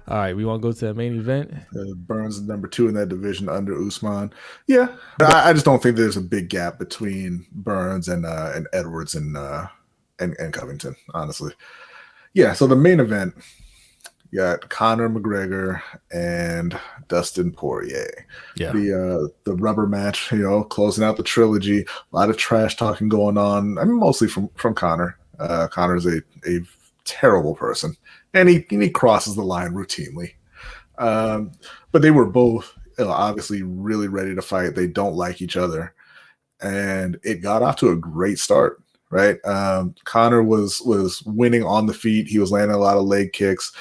All right, we want to go to the main event. Burns is number 2 in that division under Usman. Yeah, I just don't think there's a big gap between Burns and Edwards and Covington. Honestly, yeah. So the main event, you got Conor McGregor and Dustin Poirier. Yeah, The rubber match, closing out the trilogy. A lot of trash talking going on. I mean, mostly from Conor. Conor's a terrible person, and he crosses the line routinely. But they were both obviously really ready to fight. They don't like each other, and it got off to a great start. Right, Conor was winning on the feet. He was landing a lot of leg kicks,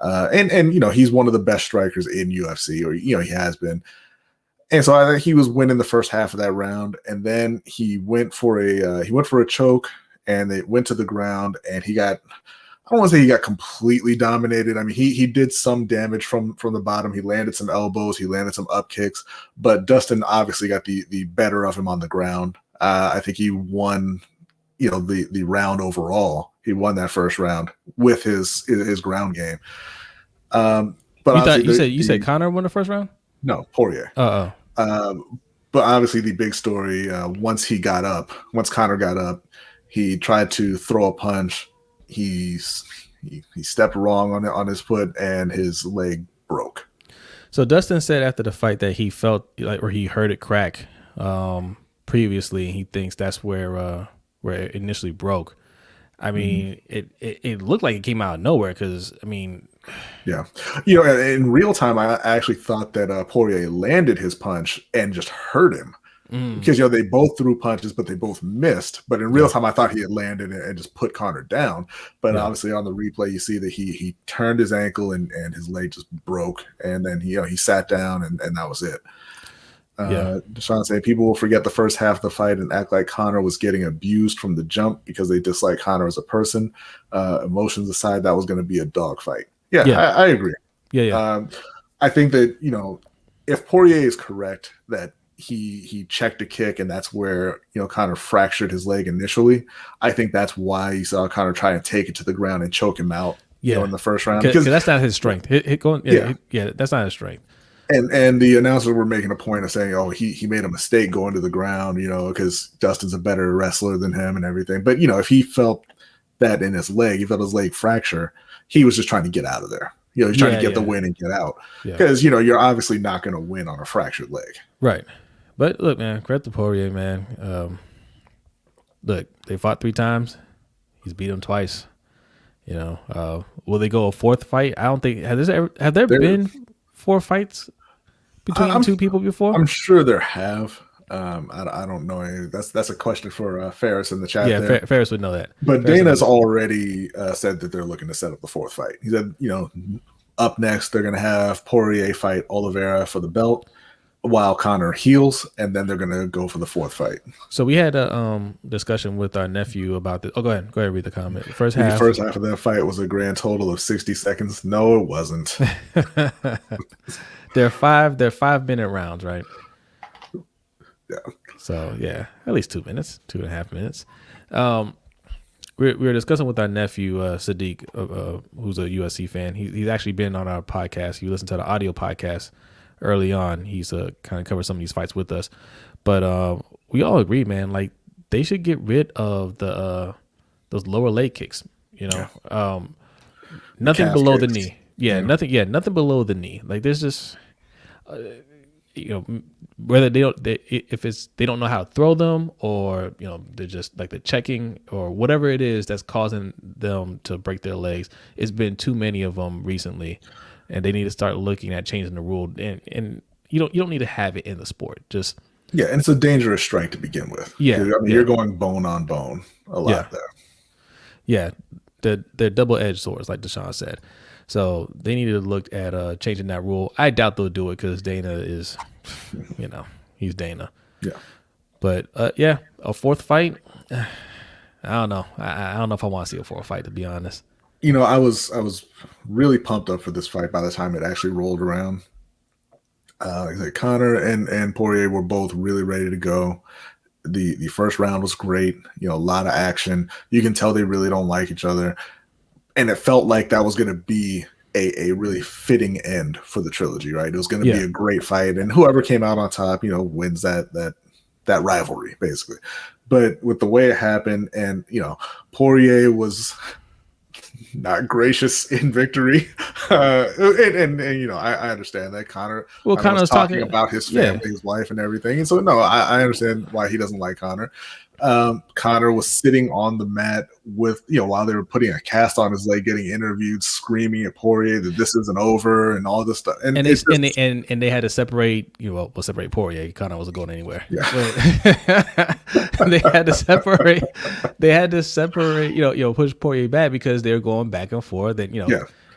and he's one of the best strikers in UFC, or he has been. And so I think he was winning the first half of that round, and then he went for a choke, and they went to the ground, and he got. I don't want to say he got completely dominated. I mean, he did some damage from the bottom. He landed some elbows, he landed some up kicks, but Dustin obviously got the better of him on the ground. I think he won, the round overall. He won that first round with his ground game. But you said Conor won the first round? No, Poirier. But obviously the big story, once Conor got up, he tried to throw a punch. He stepped wrong on his foot and his leg broke. So Dustin said after the fight that he felt or he heard it crack previously. He thinks that's where it initially broke. I mean, it looked like it came out of nowhere because yeah, in real time, I actually thought that Poirier landed his punch and just hurt him. Because they both threw punches, but they both missed. But in real time, I thought he had landed and just put Conor down. But obviously, on the replay, you see that he turned his ankle and his leg just broke, and then he sat down and that was it. Deshaun saying people will forget the first half of the fight and act like Conor was getting abused from the jump because they dislike Conor as a person. Emotions aside, that was going to be a dog fight. I agree. I think that if Poirier is correct that he checked a kick and that's where Conor fractured his leg initially. I think that's why you saw Conor try and take it to the ground and choke him out in the first round because that's not his strength. That's not his strength. And the announcers were making a point of saying, oh, he made a mistake going to the ground, because Dustin's a better wrestler than him and everything. But if he felt that in his leg, he felt his leg fracture, he was just trying to get out of there. He's trying to get the win and get out because you're obviously not going to win on a fractured leg, right? But look, man, credit to Poirier, man. Look, they fought 3 times. He's beat them twice. Will they go a 4th fight? I don't think. Have there been 4 fights between 2 people before? I'm sure there have. I don't know. That's a question for Ferris in the chat. Yeah, Ferris would know that. But Dana's already said that they're looking to set up the 4th fight. He said, up next they're going to have Poirier fight Oliveira for the belt while Conor heals, and then they're going to go for the 4th fight. So we had a discussion with our nephew about this. Oh, go ahead. Read the comment. The first half of that fight was a grand total of 60 seconds. No, it wasn't. They're 5-minute rounds, right? Yeah. So yeah, at least 2 minutes, 2.5 minutes. We were discussing with our nephew Sadiq, who's a USC fan. He's actually been on our podcast. You listen to the audio podcast early on. He's kind of covered some of these fights with us, but we all agree, man. Like they should get rid of the those lower leg kicks. Nothing below the knee. Nothing below the knee. Like there's just. Whether they don't know how to throw them or they're just like the checking or whatever it is that's causing them to break their legs. It's been too many of them recently, and they need to start looking at changing the rule. And you don't need to have it in the sport. Just and it's a dangerous strike to begin with. You're going bone on bone a lot there. Yeah, they're double-edged swords, like Deshaun said. So they need to look at changing that rule. I doubt they'll do it because Dana is, he's Dana. Yeah. But a 4th fight, I don't know. I don't know if I want to see a 4th fight, to be honest. I was really pumped up for this fight by the time it actually rolled around. Conor and Poirier were both really ready to go. The first round was great. A lot of action. You can tell they really don't like each other. And it felt like that was going to be a really fitting end for the trilogy, right? It was going to be a great fight, and whoever came out on top, wins that rivalry, basically. But with the way it happened, and Poirier was not gracious in victory, and I understand that Conor was talking about his family, his wife, and everything, and so no, I understand why he doesn't like Conor. Conor was sitting on the mat with, while they were putting a cast on his leg, getting interviewed, screaming at Poirier that this isn't over and all this stuff. And they had to separate, separate Poirier. Conor wasn't going anywhere. Yeah. They had to separate. Push Poirier back because they were going back and forth. And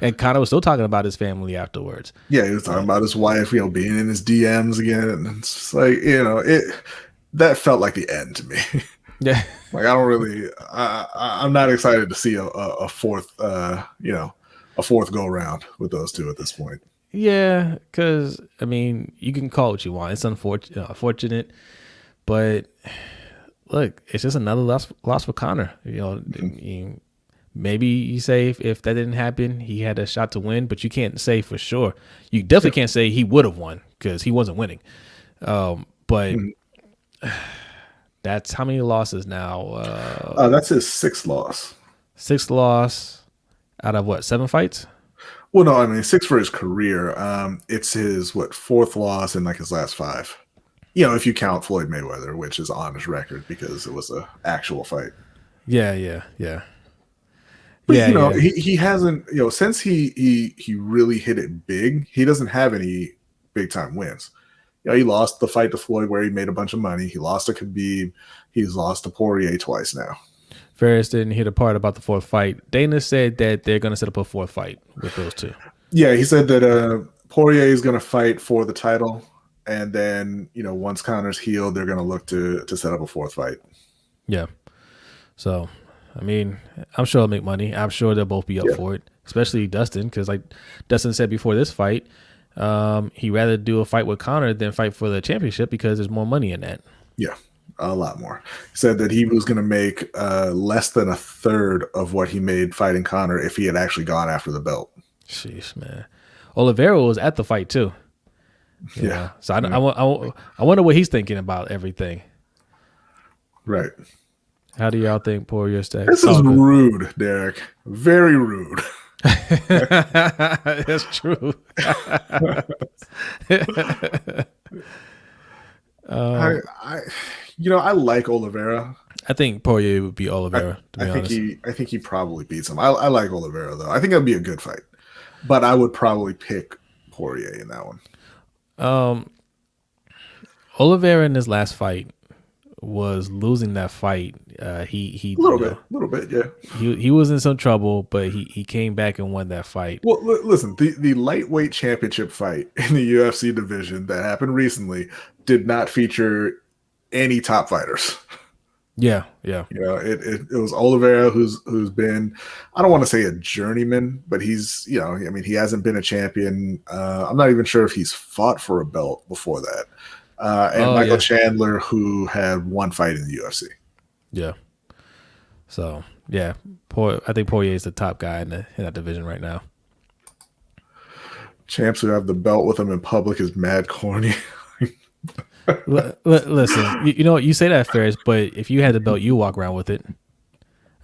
and Conor was still talking about his family afterwards. Yeah, he was talking about his wife, being in his DMs again, and it's just like that felt like the end to me. Yeah, like I don't really. I'm not excited to see a fourth, a fourth go around with those two at this point. Yeah, because you can call it what you want. It's unfortunate, but look, it's just another loss for Conor. Maybe you say if that didn't happen, he had a shot to win, but you can't say for sure. You definitely can't say he would have won because he wasn't winning. But. That's how many losses now? That's his sixth loss. Sixth loss out of what, 7 fights? Well, no, 6 for his career. It's his fourth loss in his last 5. If you count Floyd Mayweather, which is on his record because it was an actual fight. Yeah. But he hasn't. Since he really hit it big, he doesn't have any big time wins. He lost the fight to Floyd where he made a bunch of money. He lost to Khabib. He's lost to Poirier twice now. Ferris didn't hear the part about the 4th fight. Dana said that they're going to set up a 4th fight with those two. Yeah, he said that Poirier is going to fight for the title. And then, once Conor's healed, they're going to look to set up a 4th fight. Yeah. So, I'm sure they'll make money. I'm sure they'll both be up for it, especially Dustin, because like Dustin said before this fight, he'd rather do a fight with Conor than fight for the championship because there's more money in that. Yeah, a lot more. He said that he was going to make less than a third of what he made fighting Conor if he had actually gone after the belt. Jeez, man. Oliveira was at the fight too. Yeah. So I wonder what he's thinking about everything. Right. How do y'all think Poirier stacks? This is rude, Derek. Very rude. That's true. I like Oliveira. I think Poirier would be Oliveira. To be honest, I think he probably beats him. I like Oliveira though. I think that'd be a good fight, but I would probably pick Poirier in that one. Oliveira in his last fight was losing that fight. He a little bit, yeah. He was in some trouble, but he came back and won that fight. Well, listen, the lightweight championship fight in the UFC division that happened recently did not feature any top fighters. Yeah. It was Oliveira who's been, I don't want to say a journeyman, but he's he hasn't been a champion. I'm not even sure if he's fought for a belt before that. And Michael Chandler, who had one fight in the UFC. Yeah. So I think Poirier is the top guy in that division right now. Champs who have the belt with him in public is mad corny. Listen, you say that, Ferris, but if you had the belt, you walk around with it.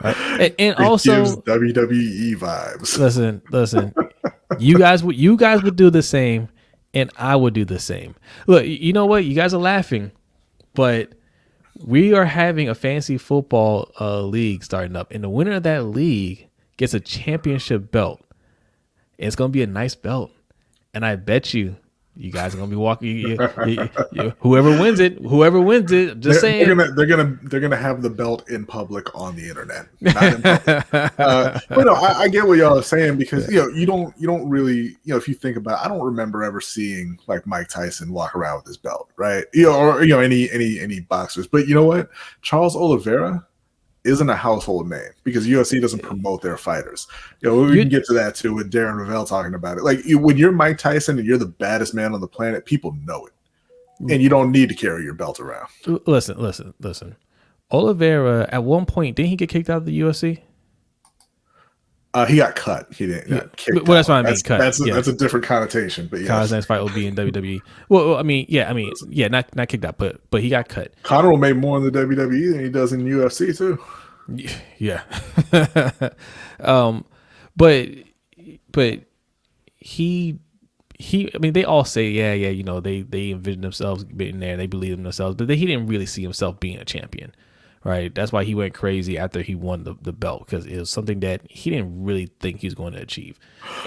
Right? And also gives WWE vibes. Listen. You guys would do the same, and I would do the same. Look, you know what? You guys are laughing, but we are having a fantasy football league starting up, and the winner of that league gets a championship belt. And it's going to be a nice belt, and I bet you guys are going to be walking. Whoever wins it. Just saying, they're gonna have the belt in public on the internet, not in public. But no, I get what y'all are saying because you don't really if you think about it, I don't remember ever seeing like Mike Tyson walk around with his belt, right? Or any boxers. But you know what, Charles Oliveira isn't a household name because UFC doesn't promote their fighters. We can get to that too with Darren Ravel talking about it. Like when you're Mike Tyson and you're the baddest man on the planet, people know it, and you don't need to carry your belt around. Listen. Oliveira at one point didn't he get kicked out of the UFC? He got cut. He didn't got kicked well, that's out. what I mean. Cut. That's a different connotation. But Connor's yes, next fight will be in WWE. Well, not kicked out, but he got cut. Conor will make more in the WWE than he does in UFC too. Yeah. But he I mean, they all say, yeah, they envision themselves being there and they believe in themselves, but he didn't really see himself being a champion, right? That's why he went crazy after he won the belt, because it was something that he didn't really think he was going to achieve.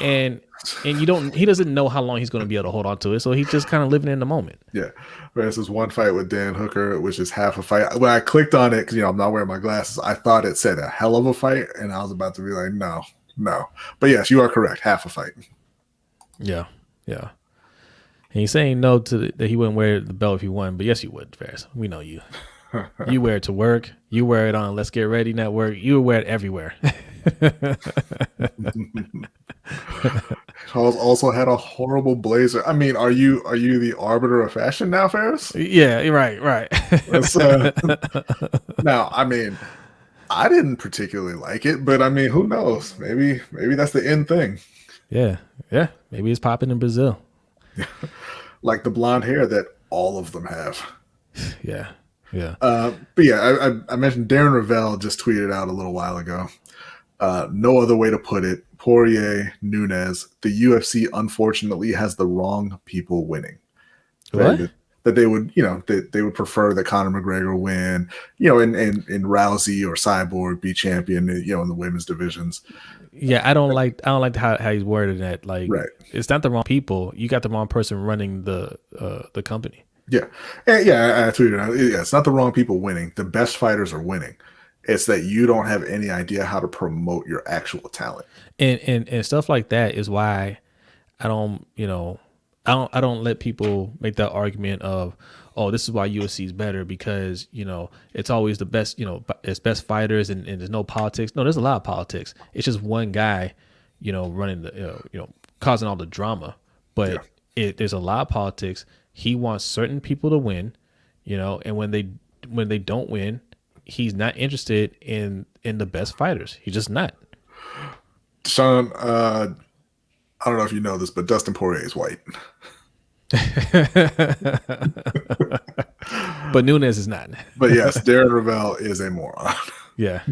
And he doesn't know how long he's going to be able to hold on to it, so he's just kind of living in the moment. Yeah. This is one fight with Dan Hooker, which is half a fight. When I clicked on it, because I'm not wearing my glasses, I thought it said a hell of a fight, and I was about to be like, no. But yes, you are correct. Half a fight. Yeah. And he's saying no to that he wouldn't wear the belt if he won, but yes, you would, Ferris. We know you. You wear it to work. You wear it on Let's Get Ready Network. You wear it everywhere. Also had a horrible blazer. I mean, are you the arbiter of fashion now, Ferris? Yeah, right. Now, I mean, I didn't particularly like it, but I mean, who knows? Maybe that's the end thing. Yeah. Maybe it's popping in Brazil. Like the blonde hair that all of them have. Yeah. But yeah, I mentioned Darren Ravel just tweeted out a little while ago. No other way to put it. Poirier, Nunes, the UFC unfortunately has the wrong people winning. What? Right? That they would, they would prefer that Conor McGregor win, and Rousey or Cyborg be champion, in the women's divisions. Yeah, I don't like how he's worded that. Like, right. It's not the wrong people. You got the wrong person running the company. Yeah. And yeah, I tweeted out. Yeah, it's not the wrong people winning. The best fighters are winning. It's that you don't have any idea how to promote your actual talent. And stuff like that is why I don't let people make that argument of, oh, this is why UFC is better because, it's always the best, it's best fighters and there's no politics. No, there's a lot of politics. It's just one guy, running the, causing all the drama. But there's a lot of politics. He wants certain people to win, and when they don't win, he's not interested in the best fighters. He's just not. Sean, I don't know if you know this, but Dustin Poirier is white. But Nunes is not. But yes, Darren Ravel is a moron. Yeah.